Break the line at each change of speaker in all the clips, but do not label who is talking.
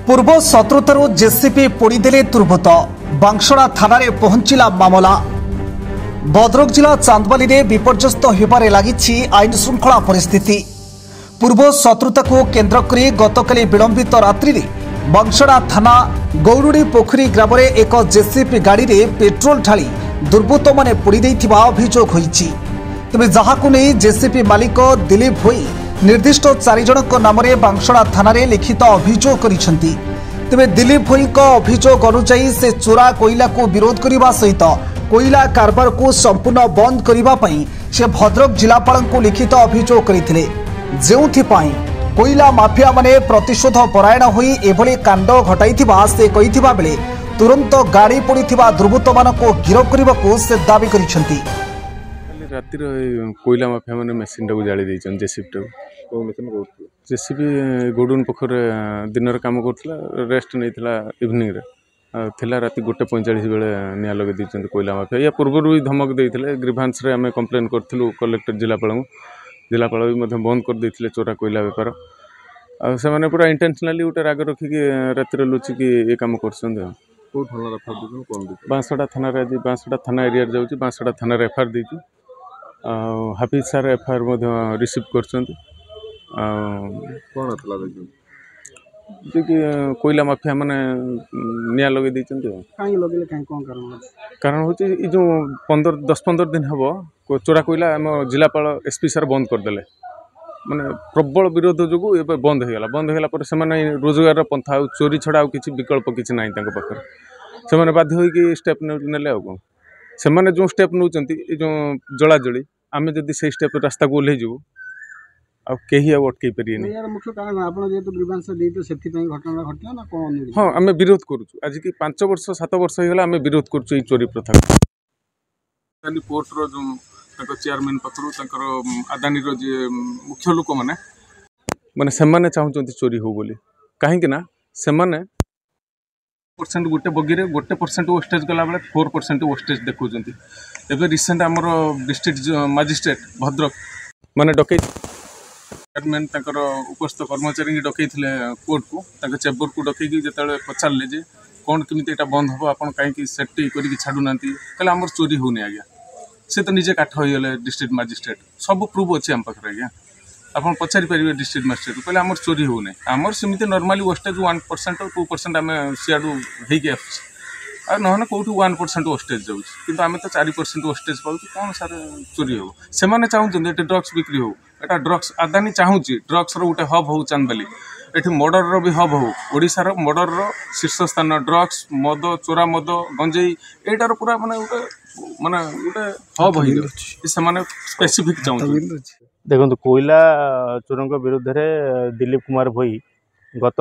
पूर्व शत्रुतारू जेसीपी पोड़ीदेले दुर्बृत्त बांसड़ा थाना पहुंचला मामला। भद्रक जिला चांदबाली में विपर्यस्त होबारे लगी आईन श्रृंखला परिस्थिति। पूर्व शत्रुता को केन्द्र कर गतकाली विलंबित रात्रि बांसड़ा थाना गौरुड़ी पोखरी ग्राम में एक जेसीपी गाड़ी में पेट्रोल ढाली दुर्बृत्त मैंने पोड़ी अभियोग होइछि। तेज जहां नहीं जेसीपी मालिक दिलीप भोई निर्दिष्ट 4 जनक नाम बांसड़ा थाना लिखित अभियोग करिसेंती। तेज दिलीप भोई अभियोग अनुसार से चोरा कोईला को विरोध करने सहित कोईला कारबार को संपूर्ण बंद करने से भद्रक जिलापाल को लिखित अभियोग करते, जो कोईला माफिया माने प्रतिशोध परायण होई एभली कांड घटाइथिबा से कहिथिबा बेले तुरंत गाड़ी पड़िथिबा दुर्बृत्त मानको गिरफ करबाको से दाबी करिसेंती।
रातिर कोईला माफिया माने मशीन टाको जाली देइछन जेसीबी गोडुन पोखर दिन काम करथिला, रेस्ट नैथिला इवनिंग रे थिला राति 1:45 बेले निया लगे देइछन कोईला माफिया। या पूर्व भी धमक देइथिले ग्रीवांस रे हमें कंप्लेन करथिलु कलेक्टर जिलापाल भी मध्य बंद कर देइथिले चोरा कोईला व्यापार। आ से माने पूरा इंटेंशनली उटे राग रखिकी रातिर लुचिकी ए काम करछन।
को थाना रेफर दिनु कोन दि
बांसड़ा थाना रे जी बांसड़ा थाना एरिया जाउची, बांसड़ा थाना रेफर देइची। हाफिज सर एफआईआर मध्य रिसीव करछन।
कोन अतला देखि
कि कोईला माफिया माने निया लगे देइछन।
काई लगेले काई कोन
कारण होची ई जो 10-15 दिन हबो चोरा कोईला हम जिलापाल एसपी सर बंद कर देले। माने प्रबल विरोध जोगु ए बंद हेगला पर से माने रोजगार पंथा चोरी छडा किछि विकल्प किछि नाही तांको पाखर। से माने बाध्य होई कि स्टेप नेले आ को से माने जो स्टेप नउचंती ए जो जळा जळी आमे जदी से स्टेप रास्ता को ओल्हे जिवो आ केही आ अटकै परिए नै।
यार मुख्य कारण आपण जेतु ग्रीवांस देइतो सेति पई घटना घटला ना कोन।
हां आमे विरोध करूछु आज की 5 वर्ष 7 वर्ष हेगला आमे विरोध करूछु ई चोरी प्रथा। तानी पोर्ट रो जो ताको चेयरमैन पकरू ताकर अदानी रो जे मुख्य लोक माने से माने चाहुचंती चोरी हो बोली काहे कि ना से माने % गोटे बगी रे 1% वेस्टेज गला बेले 4% वेस्टेज देखुचंती। एबे रिसेंट हमर डिस्ट्रिक्ट मजिस्ट्रेट भद्रक माने डकै चेयरमैन ताकर उपस्थित कर्मचारी डकैथिले कोर्ट को ताके चेम्बर को डकैकी जेतेले पचारले जे कोन केमिति एटा बंद हो आपण काहे कि सेफ्टी करिकि छाडू नांती कहले हमर चोरी होनी आज्ञा। से तो निजे काठ होइले डिस्ट्रिक्ट मजिस्ट्रेट सब प्रूफ अछि हम पाखरे आज्ञा। आपण पचारि परिबे डिस्ट्रिक्ट मजिस्ट्रेट कहले हमर चोरी होने हमर समिति नॉर्मली वेस्टेज 1% और 2% आमे सियाडू हेके आछि आ नहने कोठु 1% वेस्टेज जाउछि किंतु आमे तो 4% वेस्टेज पाउछि कोन सार चोरी हो। से माने चाहुछन एटे ड्रग्स बिक्री हो एटा ड्रग्स अदानी चाहुछि ड्रग्स रो उटे हब हो चांदबाली एठी मर्डर रो भी हब हो ओडिसा रो मर्डर रो शीर्ष स्थान ड्रग्स मद चोरा मद गंजेई एटार पूरा माने उटे हब होई से माने स्पेसिफिक चाहुछि।
देखो कोईला चोरों विरुद्ध रे दिलीप कुमार भोई गत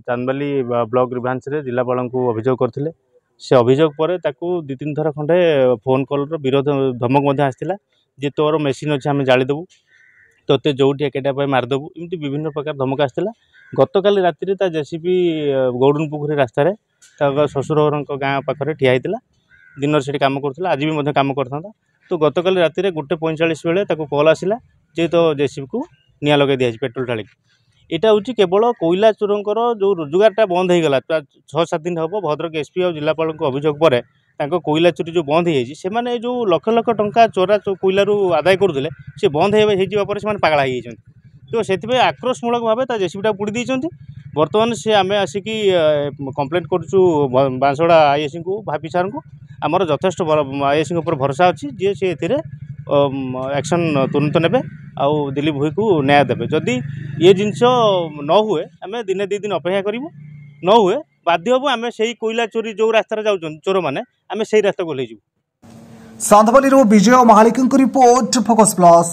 चांदबाली ब्लॉक ग्रीवांस रे जिलापाल को अभियोग करथिले। से अभियोग पर 2-3 थर खंडे फोन कॉल रो विरोध धमक आसला जे तोर मेसीन अच्छे आम जालीदेबू तोते जोटी एकेटा मारिदेबू एमती विभिन्न प्रकार धमक आसला। गतकाली राति ता जेसीपी गौडुन पोखरी रास्तार शशुर गाँ पाखे ठिया होता दिन से कम करूला आज भी कम करता। तो गतकाली राति 1:45 बेले कॉल आसला जे तो जेसीपी को निया लगे दिया पेट्रोल ढाली। यहाँ हूँ केवल कोईला चोरों जो रोजगारटा बंद हो गला 6-7 दिन हम भद्रक एसपी और जिलापाल अभियोग पर कोईला चोरी जो बंद हो जो लक्ष लक्ष टंका चोरा कोईलू आदाय करुले से बंद हो पागला हो। तो से आक्रोशमूलक भाव जेसीबीटा पोड़ी देती। बर्तमान से आम आसिकी कंप्लेंट करूँ बांसड़ा आईएससी को भापी सार को आमर यथेष्ट आईएससी भरोसा अच्छी जी सी एक्शन तुरंत ने आउ दिलीप भोई को न्याय देवे। जदि ये जिनस न हुए आम दिने 2 दिन अपेक्षा करूँ न हुए बाध्य हबू आम से कोईला चोरी जो रास्ता जाऊँ चोर मैंने आम से रास्ता को ले।
चांदबाली विजय महालिक रिपोर्ट फोकस प्लस।